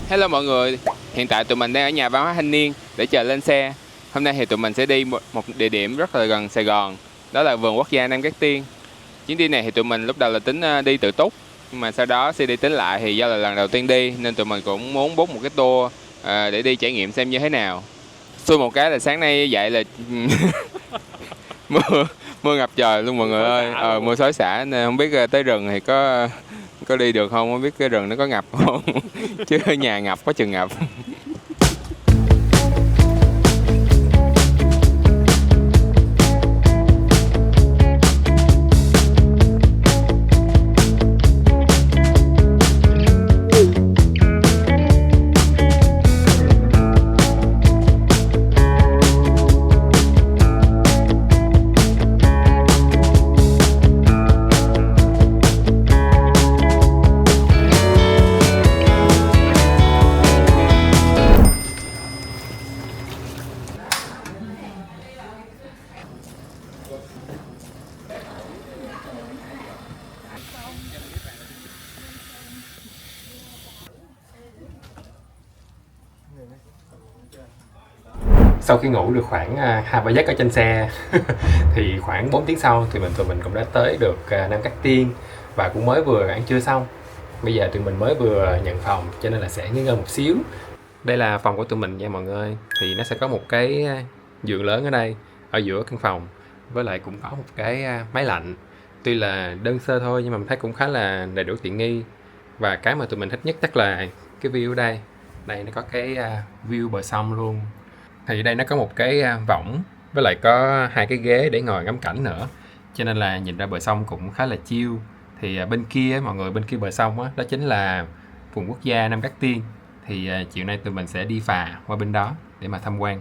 Hello mọi người, hiện tại tụi mình đang ở nhà văn hóa thanh niên để chờ lên xe. Hôm nay thì tụi mình sẽ đi một địa điểm rất là gần Sài Gòn, đó là vườn quốc gia Nam Cát Tiên. Chuyến đi này thì tụi mình lúc đầu là tính đi tự túc, nhưng mà sau đó suy đi tính lại thì do là lần đầu tiên đi nên tụi mình cũng muốn book một cái tour để đi trải nghiệm xem như thế nào. Xui một cái là sáng nay dậy là mưa mưa ngập trời luôn mọi người ơi, mưa xối xả nên không biết tới rừng thì có đi được không biết cái rừng nó có ngập không chứ ở nhà ngập có chừng ngập. Sau khi ngủ được khoảng 2-3 giấc ở trên xe thì khoảng 4 tiếng sau thì tụi mình cũng đã tới được Nam Cát Tiên và cũng mới vừa ăn trưa xong. Bây giờ tụi mình mới vừa nhận phòng cho nên là sẽ nghỉ ngơi một xíu. Đây là phòng của tụi mình nha mọi người. Thì nó sẽ có một cái giường lớn ở đây, ở giữa căn phòng, với lại cũng có một cái máy lạnh. Tuy là đơn sơ thôi nhưng mà mình thấy cũng khá là đầy đủ tiện nghi. Và cái mà tụi mình thích nhất chắc là cái view ở đây. Đây nó có cái view bờ sông luôn. Thì đây nó có một cái võng với lại có hai cái ghế để ngồi ngắm cảnh nữa, cho nên là nhìn ra bờ sông cũng khá là chill. Thì bên kia mọi người, bên kia bờ sông đó, đó chính là vườn quốc gia Nam Cát Tiên. Thì chiều nay tụi mình sẽ đi phà qua bên đó để mà tham quan.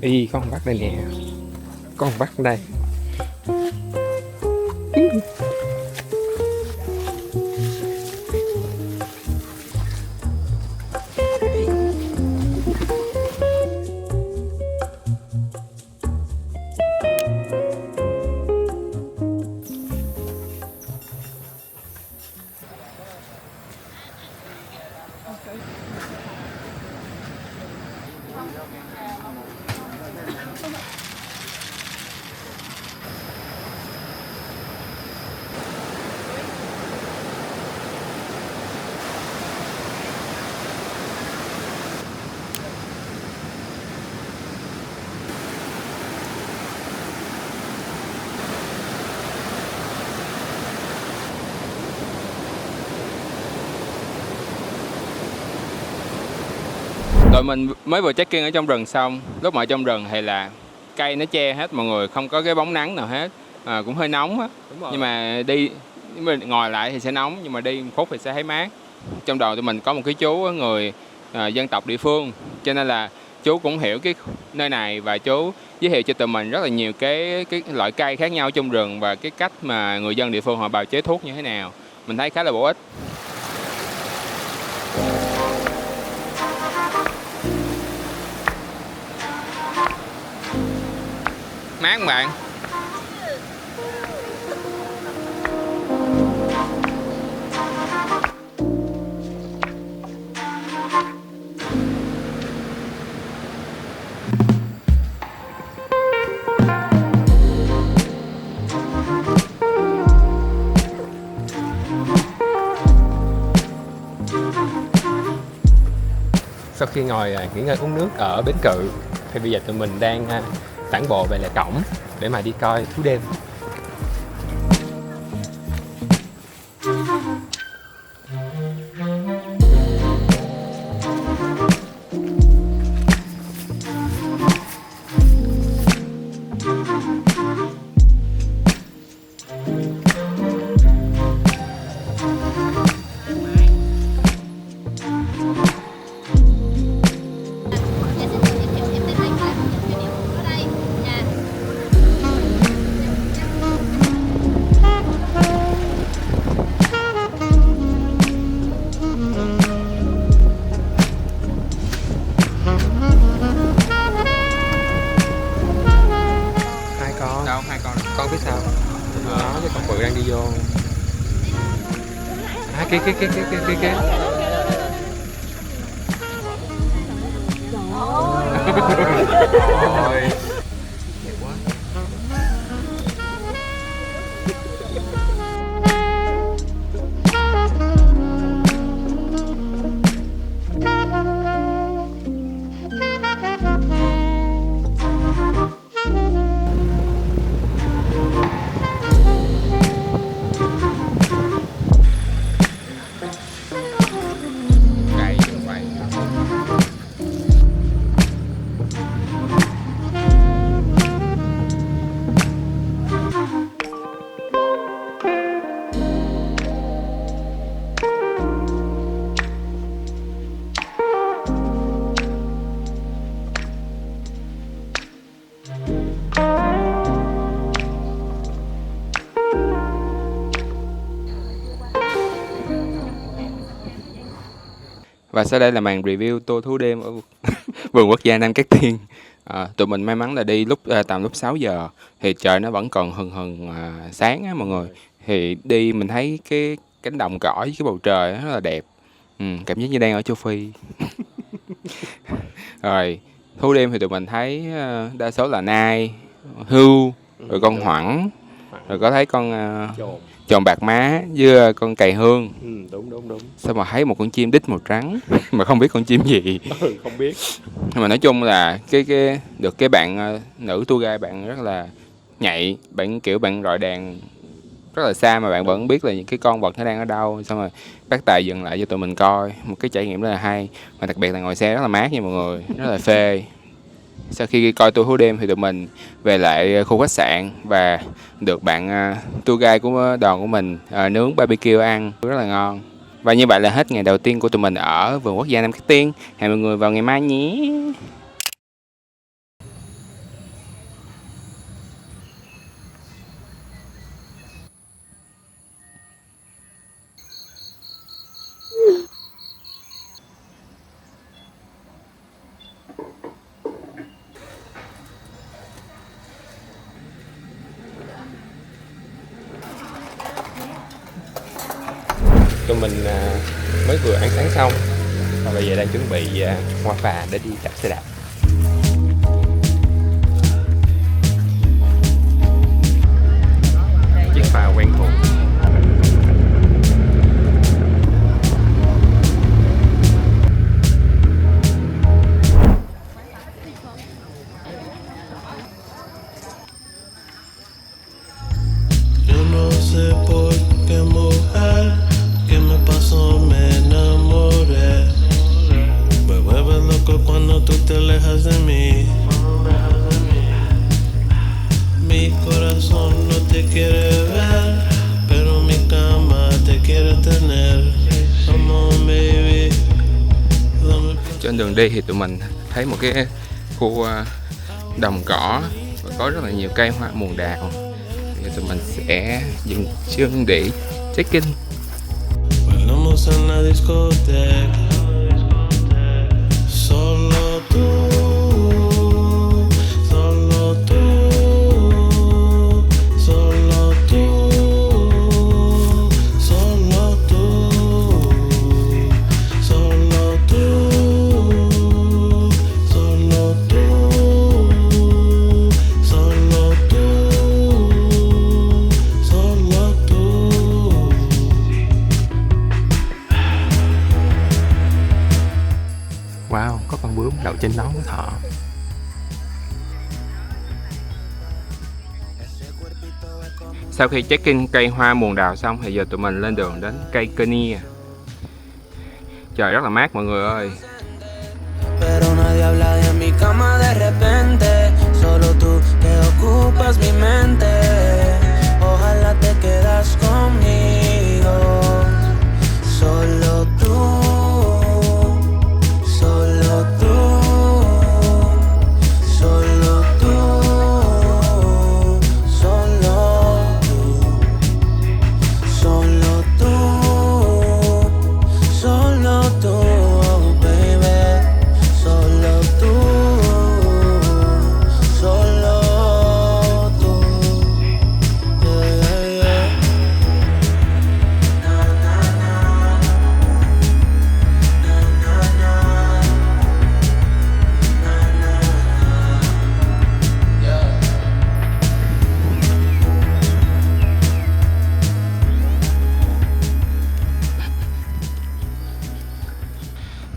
Ý, có con bắt đây nè, có con bắt đây. Tụi mình mới vừa check-in ở trong rừng xong. Lúc mà ở trong rừng thì là cây nó che hết mọi người, không có cái bóng nắng nào hết. Cũng hơi nóng á. Nhưng mà ngồi lại thì sẽ nóng, nhưng mà đi một phút thì sẽ thấy mát. Trong đoàn tụi mình có một cái chú người dân tộc địa phương, cho nên là chú cũng hiểu cái nơi này và chú giới thiệu cho tụi mình rất là nhiều cái loại cây khác nhau trong rừng và cái cách mà người dân địa phương họ bào chế thuốc như thế nào. Mình thấy khá là bổ ích. Mát không bạn? Sau khi ngồi nghỉ ngơi uống nước ở bến Cự thì bây giờ tụi mình đang tản bộ về lại cổng để mà đi coi thú đêm. Con biết sao? Nó với con bự đang đi vô. Kia. Ôi. Đẹp quá. Và sau đây là màn review tour thú đêm ở vườn quốc gia Nam Cát Tiên. Tụi mình may mắn là đi tầm lúc 6 giờ thì trời nó vẫn còn hừng sáng á mọi người. Thì đi mình thấy cái cánh đồng cỏ với cái bầu trời rất là đẹp. Cảm giác như đang ở châu Phi. Rồi thú đêm thì tụi mình thấy đa số là nai, hươu, rồi con hoẳng, rồi có thấy con trồn bạc má với con cầy hương. Đúng. Sao mà thấy một con chim đít màu trắng mà không biết con chim gì. Không biết. Nhưng mà nói chung là được cái bạn nữ tour guide bạn rất là nhạy, bạn rọi đèn rất là xa mà bạn vẫn biết là những cái con vật nó đang ở đâu, xong rồi bác tài dừng lại cho tụi mình coi, một cái trải nghiệm rất là hay, mà đặc biệt là ngồi xe rất là mát nha mọi người, rất là phê. Sau khi coi tour thú đêm thì tụi mình về lại khu khách sạn và được bạn tour guide của đoàn của mình nướng barbecue ăn rất là ngon. Và như vậy là hết ngày đầu tiên của tụi mình ở vườn quốc gia Nam Cát Tiên. Hẹn mọi người vào ngày mai nhé. Tụi mình mới vừa ăn sáng xong và bây giờ đang chuẩn bị hoa phà để đi đạp xe đạp. Chiếc phà quen thuộc. Me enamoré, me vuelve loco cuando alejas de mí. Mi corazón no te quiere ver, pero mi cama te quiere tener. Come on baby. Trên đường đi thì tụi mình thấy một cái khu đồng cỏ và có rất là nhiều cây hoa muồng đào. Thì tụi mình sẽ dừng chân để check-in. Bailamos en la discoteca. Solo tú, solo tú, solo tú, solo tú, solo tú, solo tú, solo tú, solo tú. Wow, có con bướm đậu trên nón của thọ. Sau khi check-in cây hoa muồng đào xong thì giờ tụi mình lên đường đến cây Kenia. Trời rất là mát mọi người ơi. Pero nadie habla de mi cama de repente. Solo tú que ocupas mi mente. Ojalá te quedas conmigo. Solo tú, solo tú, solo tú, solo tú, solo tú, solo tú, baby. Solo tú, solo tú, yeah, yeah. Na, na, na. Na, na, na. Na, na, na. Yeah.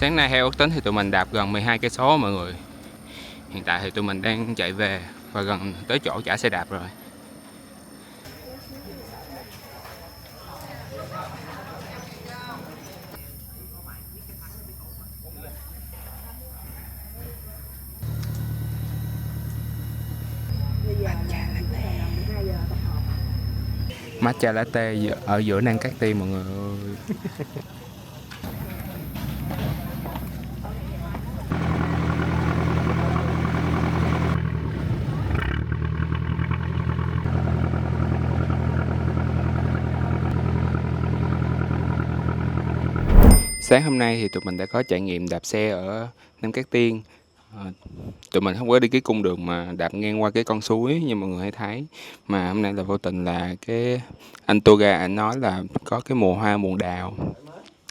Sáng nay theo ước tính thì tụi mình đạp gần 12 cây số mọi người. Hiện tại thì tụi mình đang chạy về và gần tới chỗ trả xe đạp rồi. Matcha latte ở giữa Nam Cát Tiên mọi người ơi. Sáng hôm nay thì tụi mình đã có trải nghiệm đạp xe ở Nam Cát Tiên. Tụi mình không có đi cái cung đường mà đạp ngang qua cái con suối như mọi người hay thấy, mà hôm nay là vô tình là cái anh tour guide anh nói là có cái mùa hoa muồng đào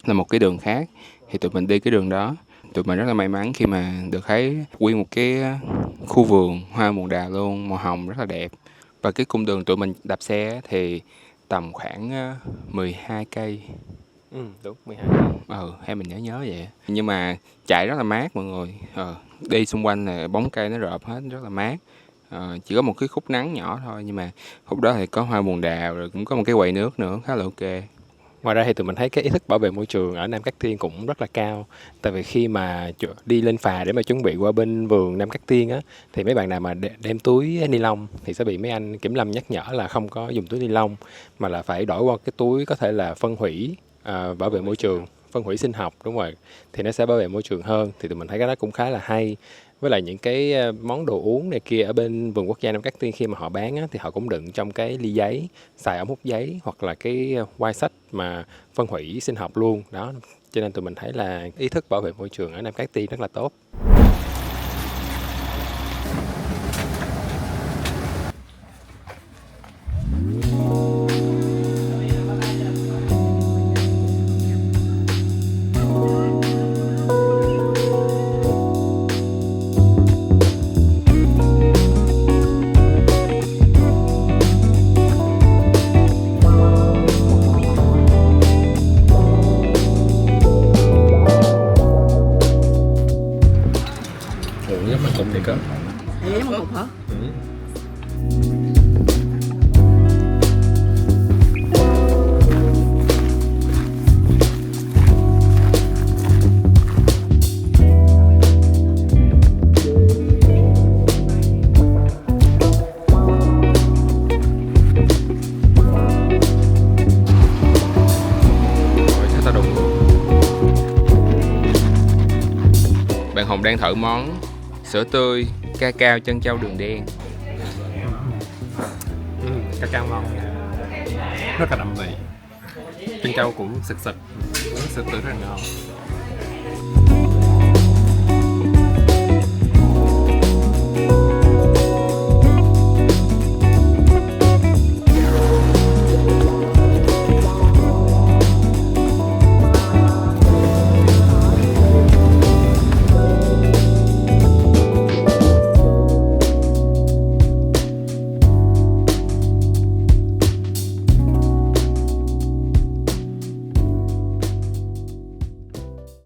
là một cái đường khác, thì tụi mình đi cái đường đó. Tụi mình rất là may mắn khi mà được thấy nguyên một cái khu vườn hoa muồng đào luôn, màu hồng rất là đẹp. Và cái cung đường tụi mình đạp xe thì tầm khoảng 12 cây. Đúng, 12. Hay mình nhớ vậy. Nhưng mà chạy rất là mát mọi người. Đi xung quanh là bóng cây nó rợp hết, rất là mát. Chỉ có một cái khúc nắng nhỏ thôi, nhưng mà khúc đó thì có hoa muồng đào, rồi cũng có một cái quầy nước nữa, khá là ok. Ngoài ra thì tụi mình thấy cái ý thức bảo vệ môi trường ở Nam Cát Tiên cũng rất là cao. Tại vì khi mà đi lên phà để mà chuẩn bị qua bên vườn Nam Cát Tiên á, thì mấy bạn nào mà đem túi ni lông thì sẽ bị mấy anh kiểm lâm nhắc nhở là không có dùng túi ni lông, mà là phải đổi qua cái túi có thể là phân hủy, bảo vệ môi trường, phân hủy sinh học, đúng rồi, thì nó sẽ bảo vệ môi trường hơn. Thì tụi mình thấy cái đó cũng khá là hay. Với lại những cái món đồ uống này kia ở bên vườn quốc gia Nam Cát Tiên khi mà họ bán á, thì họ cũng đựng trong cái ly giấy, xài ống hút giấy hoặc là cái quai sách mà phân hủy sinh học luôn đó. Cho nên tụi mình thấy là ý thức bảo vệ môi trường ở Nam Cát Tiên rất là tốt. Bạn Hùng đang thử món sữa tươi cacao trân châu đường đen. Cacao ngon nha, rất là đậm vị. Trân châu cũng sực sực, uống sữa tươi rất là ngon.